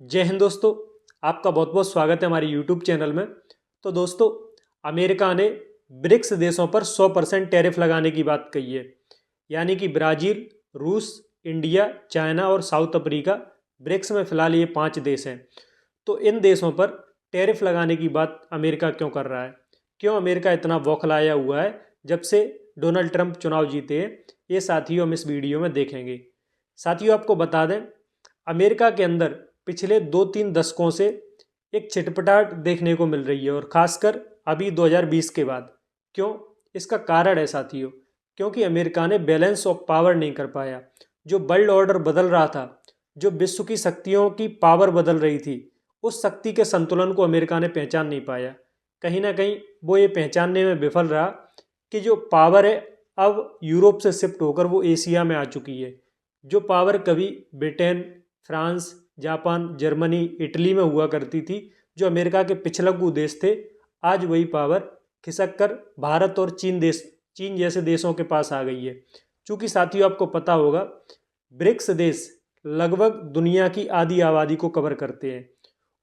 जय हिंद दोस्तों। आपका बहुत बहुत स्वागत है हमारे यूट्यूब चैनल में। तो दोस्तों, अमेरिका ने ब्रिक्स देशों पर 100% टैरिफ लगाने की बात कही है। यानी कि ब्राज़ील, रूस, इंडिया, चाइना और साउथ अफ्रीका, ब्रिक्स में फ़िलहाल ये 5 देश हैं। तो इन देशों पर टैरिफ लगाने की बात अमेरिका क्यों कर रहा है? क्यों अमेरिका इतना बौखलाया हुआ है जब से डोनाल्ड ट्रंप चुनाव जीते हैं? ये साथियों हम इस वीडियो में देखेंगे। साथियों, आपको बता दें, अमेरिका के अंदर पिछले 2-3 दशकों से एक छिटपटाहट देखने को मिल रही है, और ख़ासकर अभी 2020 के बाद। क्यों? इसका कारण है साथियों, क्योंकि अमेरिका ने बैलेंस ऑफ पावर नहीं कर पाया। जो वर्ल्ड ऑर्डर बदल रहा था, जो विश्व की शक्तियों की पावर बदल रही थी, उस शक्ति के संतुलन को अमेरिका ने पहचान नहीं पाया। कहीं ना कहीं वो ये पहचानने में विफल रहा कि जो पावर है अब यूरोप से शिफ्ट होकर वो एशिया में आ चुकी है। जो पावर कभी Britain, France, Japan, Germany, Italy में हुआ करती थी, जो अमेरिका के पिछलग्गू देश थे, आज वही पावर खिसक कर भारत और चीन जैसे देशों के पास आ गई है। चूँकि साथियों, आपको पता होगा, ब्रिक्स देश लगभग दुनिया की आधी आबादी को कवर करते हैं,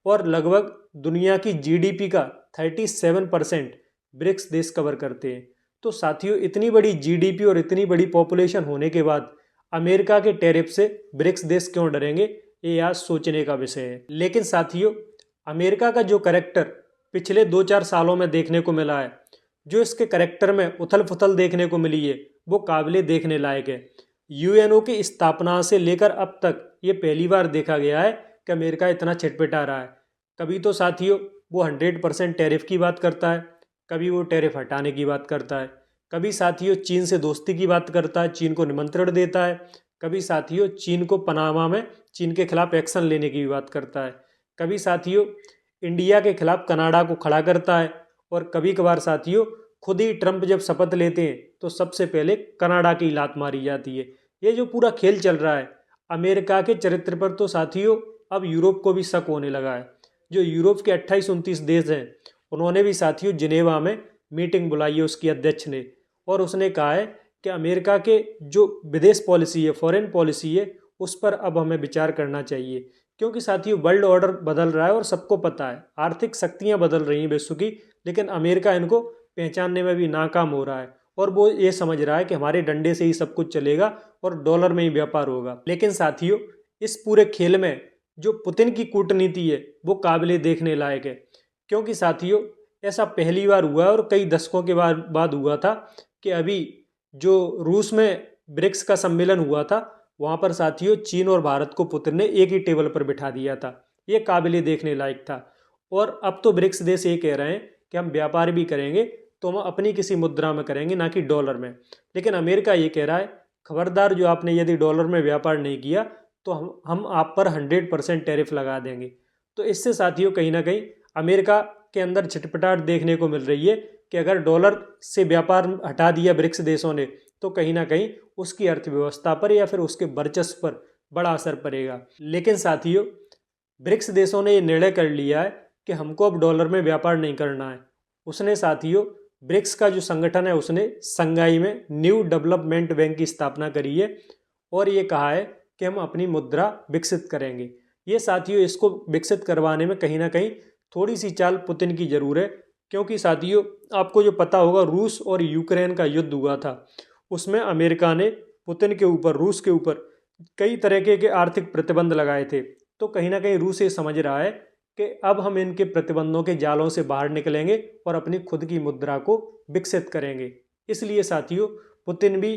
और लगभग दुनिया की जीडीपी का 37% ब्रिक्स देश कवर करते हैं। तो साथियों, इतनी बड़ी जीडीपी और इतनी बड़ी पॉपुलेशन होने के बाद अमेरिका के टैरिफ से ब्रिक्स देश क्यों डरेंगे? ये आज सोचने का विषय है। लेकिन साथियों, अमेरिका का जो करैक्टर पिछले 2-4 सालों में देखने को मिला है, जो इसके करैक्टर में उथल पुथल देखने को मिली है, वो काबिले देखने लायक है। यूएनओ की स्थापना से लेकर अब तक ये पहली बार देखा गया है कि अमेरिका इतना छिटपिटा रहा है। कभी तो साथियों वो 100% टैरिफ की बात करता है, कभी वो टैरिफ हटाने की बात करता है, कभी साथियों चीन से दोस्ती की बात करता है, चीन को निमंत्रण देता है, कभी साथियों चीन को पनामा में चीन के खिलाफ एक्शन लेने की भी बात करता है, कभी साथियों इंडिया के खिलाफ कनाडा को खड़ा करता है, और कभी कभार साथियों खुद ही ट्रंप जब शपथ लेते हैं तो सबसे पहले कनाडा की लात मारी जाती है। ये जो पूरा खेल चल रहा है अमेरिका के चरित्र पर, तो साथियों अब यूरोप को भी शक होने लगा है। जो यूरोप के 28-29 देश हैं, उन्होंने भी साथियों जिनेवा में मीटिंग बुलाई है उसकी अध्यक्ष ने, और उसने कहा है कि अमेरिका के जो विदेश पॉलिसी है, फॉरेन पॉलिसी है, उस पर अब हमें विचार करना चाहिए। क्योंकि साथियों वर्ल्ड ऑर्डर बदल रहा है और सबको पता है, आर्थिक शक्तियां बदल रही हैं विश्व की, लेकिन अमेरिका इनको पहचानने में भी नाकाम हो रहा है, और वो ये समझ रहा है कि हमारे डंडे से ही सब कुछ चलेगा और डॉलर में ही व्यापार होगा। लेकिन साथियों, इस पूरे खेल में जो पुतिन की कूटनीति है वो काबिले देखने लायक है। क्योंकि साथियों ऐसा पहली बार हुआ है और कई दशकों के बाद हुआ था कि अभी जो रूस में ब्रिक्स का सम्मेलन हुआ था, वहाँ पर साथियों चीन और भारत को पुतिन ने एक ही टेबल पर बिठा दिया था। ये काबिले देखने लायक था। और अब तो ब्रिक्स देश ये कह रहे हैं कि हम व्यापार भी करेंगे तो हम अपनी किसी मुद्रा में करेंगे, ना कि डॉलर में। लेकिन अमेरिका ये कह रहा है, खबरदार, जो आपने यदि डॉलर में व्यापार नहीं किया तो हम आप पर 100% टैरिफ लगा देंगे। तो इससे साथियों कहीं ना कहीं अमेरिका के अंदर छिटपटाहट देखने को मिल रही है कि अगर डॉलर से व्यापार हटा दिया ब्रिक्स देशों ने, तो कहीं ना कहीं उसकी अर्थव्यवस्था पर या फिर उसके वर्चस्व पर बड़ा असर पड़ेगा। लेकिन साथियों ब्रिक्स देशों ने ये निर्णय कर लिया है कि हमको अब डॉलर में व्यापार नहीं करना है। उसने साथियों ब्रिक्स का जो संगठन है, उसने संघाई में न्यू डेवलपमेंट बैंक की स्थापना करी है, और ये कहा है कि हम अपनी मुद्रा विकसित करेंगे। ये साथियों इसको विकसित करवाने में कहीं ना कहीं थोड़ी सी चाल पुतिन की जरूर है। क्योंकि साथियों आपको जो पता होगा, रूस और यूक्रेन का युद्ध हुआ था, उसमें अमेरिका ने पुतिन के ऊपर, रूस के ऊपर कई तरीके के आर्थिक प्रतिबंध लगाए थे। तो कहीं ना कहीं रूस ये समझ रहा है कि अब हम इनके प्रतिबंधों के जालों से बाहर निकलेंगे और अपनी खुद की मुद्रा को विकसित करेंगे। इसलिए साथियों पुतिन भी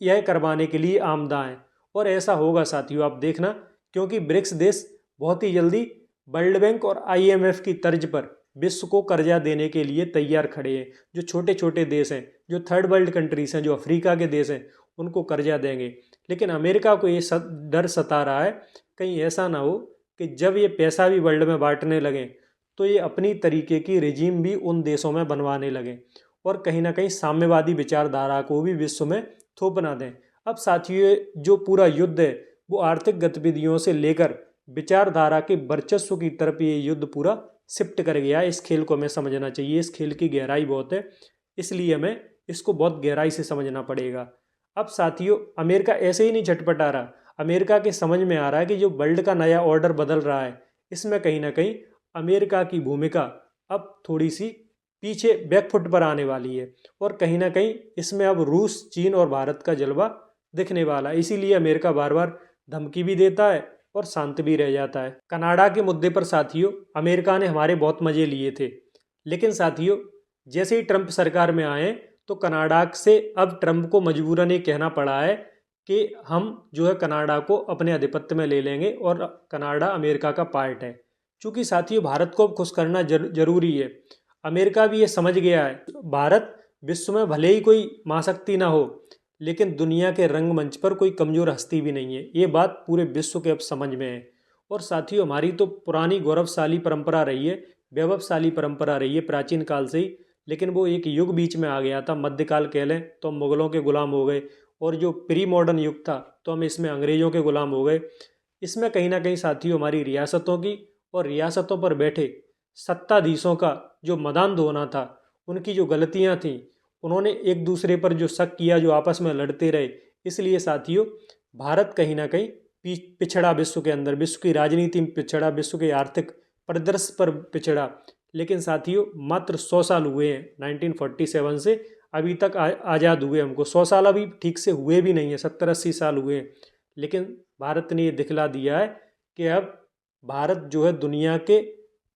यह करवाने के लिए आमदा हैं, और ऐसा होगा साथियों, आप देखना। क्योंकि ब्रिक्स देश बहुत ही जल्दी वर्ल्ड बैंक और आईएमएफ की तर्ज पर विश्व को कर्जा देने के लिए तैयार खड़े हैं। जो छोटे छोटे देश हैं, जो थर्ड वर्ल्ड कंट्रीज हैं, जो अफ्रीका के देश हैं, उनको कर्जा देंगे। लेकिन अमेरिका को ये डर सता रहा है, कहीं ऐसा ना हो कि जब ये पैसा भी वर्ल्ड में बांटने लगें तो ये अपनी तरीके की रिजीम भी उन देशों में बनवाने लगें, और कहीं ना कहीं साम्यवादी विचारधारा को भी विश्व में थोप ना दें। अब साथियों जो पूरा युद्ध है वो आर्थिक गतिविधियों से लेकर विचारधारा के वर्चस्व की तरफ ये युद्ध पूरा शिफ्ट कर गया है। इस खेल को हमें समझना चाहिए। इस खेल की गहराई बहुत है, इसलिए हमें इसको बहुत गहराई से समझना पड़ेगा। अब साथियों अमेरिका ऐसे ही नहीं झटपटा रहा। अमेरिका के समझ में आ रहा है कि जो वर्ल्ड का नया ऑर्डर बदल रहा है, इसमें कहीं ना कहीं अमेरिका की भूमिका अब थोड़ी सी पीछे बैकफुट पर आने वाली है और कहीं ना कहीं इसमें अब रूस, चीन और भारत का जलवा दिखने वाला है। इसीलिए अमेरिका बार बार धमकी भी देता है और शांत भी रह जाता है। कनाडा के मुद्दे पर साथियों अमेरिका ने हमारे बहुत मजे लिए थे, लेकिन साथियों जैसे ही ट्रंप सरकार में आए तो कनाडा से अब ट्रंप को मजबूरन ये कहना पड़ा है कि हम जो है कनाडा को अपने आधिपत्य में ले लेंगे और कनाडा अमेरिका का पार्ट है। चूंकि साथियों भारत को अब खुश करना जरूरी है। अमेरिका भी ये समझ गया है भारत विश्व में भले ही कोई महाशक्ति ना हो, लेकिन दुनिया के रंगमंच पर कोई कमजोर हस्ती भी नहीं है। ये बात पूरे विश्व के अब समझ में है। और साथियों हमारी तो पुरानी गौरवशाली परंपरा रही है, वैभवशाली परंपरा रही है प्राचीन काल से ही, लेकिन वो एक युग बीच में आ गया था, मध्यकाल कह लें तो हम मुगलों के गुलाम हो गए, और जो प्री मॉडर्न युग था तो हम इसमें अंग्रेज़ों के गुलाम हो गए। इसमें कहीं ना कहीं साथियों हमारी रियासतों की और रियासतों पर बैठे सत्ताधीशों का जो मदान्ध होना था, उनकी जो गलतियां थीं, उन्होंने एक दूसरे पर जो शक किया, जो आपस में लड़ते रहे, इसलिए साथियों भारत कहीं ना कहीं पिछड़ा विश्व के अंदर, विश्व की राजनीति में पिछड़ा, विश्व के आर्थिक परिदृश्य पर पिछड़ा। लेकिन साथियों मात्र 100 साल हुए हैं 1947 से अभी तक आज़ाद हुए हमको। 100 साल अभी ठीक से हुए भी नहीं है, 70-80 साल हुए हैं। लेकिन भारत ने ये दिखला दिया है कि अब भारत जो है दुनिया के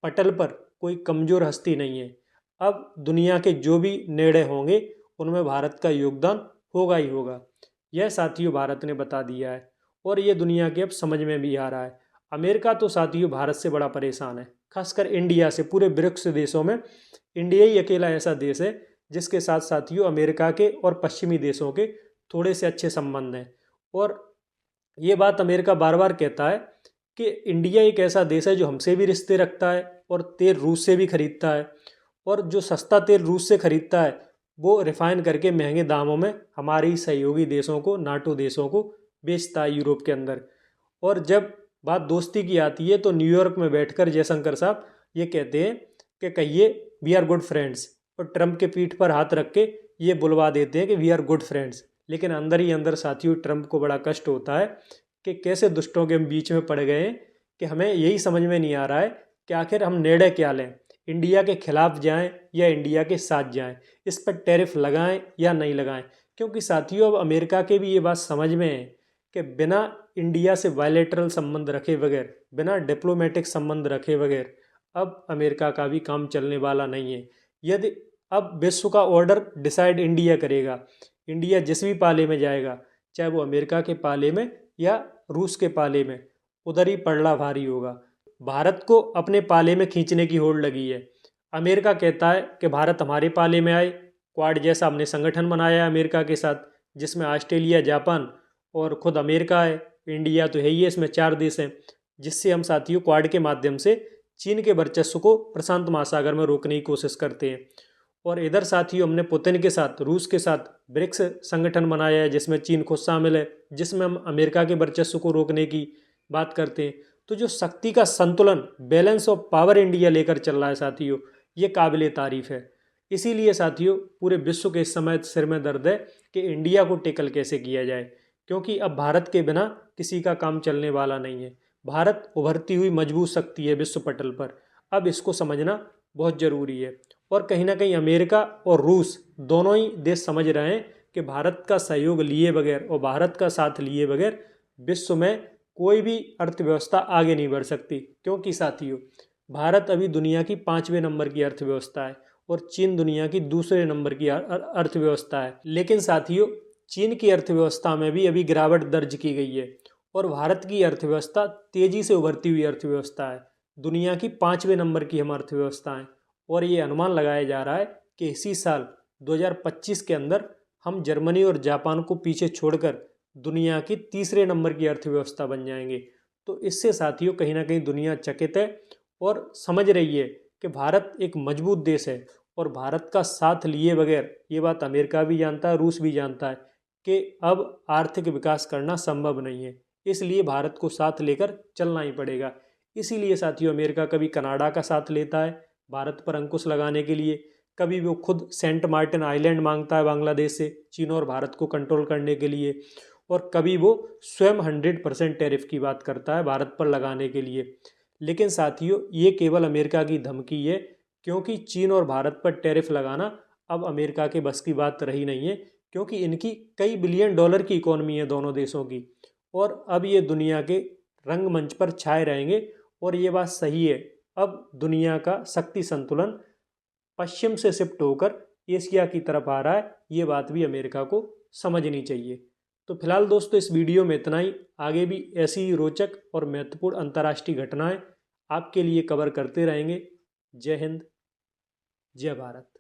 पटल पर कोई कमज़ोर हस्ती नहीं है। अब दुनिया के जो भी निर्णय होंगे उनमें भारत का योगदान होगा ही होगा। यह साथियों भारत ने बता दिया है और ये दुनिया के अब समझ में भी आ रहा है। अमेरिका तो साथियों भारत से बड़ा परेशान है, खासकर इंडिया से। पूरे ब्रिक्स देशों में इंडिया ही अकेला ऐसा देश है जिसके साथ साथियों अमेरिका के और पश्चिमी देशों के थोड़े से अच्छे संबंध हैं। और ये बात अमेरिका बार बार कहता है कि इंडिया एक ऐसा देश है जो हमसे भी रिश्ते रखता है और तेल रूस से भी खरीदता है, और जो सस्ता तेल रूस से खरीदता है वो रिफाइन करके महंगे दामों में हमारे ही सहयोगी देशों को, नाटो देशों को बेचता है यूरोप के अंदर। और जब बात दोस्ती की आती है तो न्यूयॉर्क में बैठकर जयशंकर साहब ये कहते हैं कि कहिए वी आर गुड फ्रेंड्स, और ट्रंप के पीठ पर हाथ रख के ये बुलवा देते हैं कि वी आर गुड फ्रेंड्स। लेकिन अंदर ही अंदर साथियों ट्रंप को बड़ा कष्ट होता है कि कैसे दुष्टों के बीच में पड़ गए हैं, कि हमें यही समझ में नहीं आ रहा है कि आखिर हम निर्णय क्या लें, इंडिया के खिलाफ जाएं या इंडिया के साथ जाएं, इस पर टैरिफ लगाएं या नहीं लगाएं। क्योंकि साथियों अब अमेरिका के भी ये बात समझ में है कि बिना इंडिया से बायलैटरल संबंध रखे बगैर, बिना डिप्लोमेटिक संबंध रखे बगैर अब अमेरिका का भी काम चलने वाला नहीं है। यदि अब विश्व का ऑर्डर डिसाइड इंडिया करेगा, इंडिया जिस भी पाले में जाएगा, चाहे वो अमेरिका के पाले में या रूस के पाले में, उधर ही पड़ला भारी होगा। भारत को अपने पाले में खींचने की होड़ लगी है। अमेरिका कहता है कि भारत हमारे पाले में आए। क्वाड जैसा हमने संगठन बनाया है अमेरिका के साथ, जिसमें ऑस्ट्रेलिया, जापान और खुद अमेरिका है, इंडिया तो है ही है, इसमें 4 देश हैं, जिससे हम साथियों क्वाड के माध्यम से चीन के वर्चस्व को प्रशांत महासागर में रोकने की कोशिश करते हैं। और इधर साथियों हमने पुतिन के साथ, रूस के साथ ब्रिक्स संगठन बनाया है, जिसमें चीन खुद शामिल है, जिसमें हम अमेरिका के वर्चस्व को रोकने की बात करते हैं। तो जो शक्ति का संतुलन, बैलेंस ऑफ पावर इंडिया लेकर चल रहा है साथियों, ये काबिले तारीफ है। इसीलिए साथियों पूरे विश्व के इस समय सिर में दर्द है कि इंडिया को टेकल कैसे किया जाए, क्योंकि अब भारत के बिना किसी का काम चलने वाला नहीं है। भारत उभरती हुई मजबूत शक्ति है विश्व पटल पर, अब इसको समझना बहुत ज़रूरी है। और कहीं ना कहीं अमेरिका और रूस दोनों ही देश समझ रहे हैं कि भारत का सहयोग लिए बगैर और भारत का साथ लिए बगैर विश्व में कोई भी अर्थव्यवस्था आगे नहीं बढ़ सकती। क्योंकि साथियों भारत अभी दुनिया की 5वें नंबर की अर्थव्यवस्था है और चीन दुनिया की दूसरे नंबर की अर्थव्यवस्था है। लेकिन साथियों चीन की अर्थव्यवस्था में भी अभी गिरावट दर्ज की गई है और भारत की अर्थव्यवस्था तेजी से उभरती हुई अर्थव्यवस्था है। दुनिया की 5वें नंबर की हम अर्थव्यवस्था है और ये अनुमान लगाया जा रहा है कि इसी साल 2025 के अंदर हम जर्मनी और जापान को पीछे छोड़कर दुनिया की तीसरे नंबर की अर्थव्यवस्था बन जाएंगे। तो इससे साथियों कहीं ना कहीं दुनिया चकित है और समझ रही है कि भारत एक मजबूत देश है और भारत का साथ लिए बगैर, ये बात अमेरिका भी जानता है, रूस भी जानता है कि अब आर्थिक विकास करना संभव नहीं है। इसलिए भारत को साथ लेकर चलना ही पड़ेगा। इसीलिए साथियों अमेरिका कभी कनाडा का साथ लेता है भारत पर अंकुश लगाने के लिए, कभी वो खुद सेंट मार्टिन आइलैंड मांगता है बांग्लादेश से चीन और भारत को कंट्रोल करने के लिए, और कभी वो स्वयं 100% टैरिफ की बात करता है भारत पर लगाने के लिए। लेकिन साथियों ये केवल अमेरिका की धमकी है, क्योंकि चीन और भारत पर टैरिफ लगाना अब अमेरिका के बस की बात रही नहीं है, क्योंकि इनकी कई बिलियन डॉलर की इकोनॉमी है दोनों देशों की, और अब ये दुनिया के रंगमंच पर छाए रहेंगे। और ये बात सही है, अब दुनिया का शक्ति संतुलन पश्चिम से शिफ्ट होकर एशिया की तरफ आ रहा है। ये बात भी अमेरिका को समझनी चाहिए। तो फिलहाल दोस्तों इस वीडियो में इतना ही। आगे भी ऐसी ही रोचक और महत्वपूर्ण अंतर्राष्ट्रीय घटनाएं आपके लिए कवर करते रहेंगे। जय हिंद, जय भारत।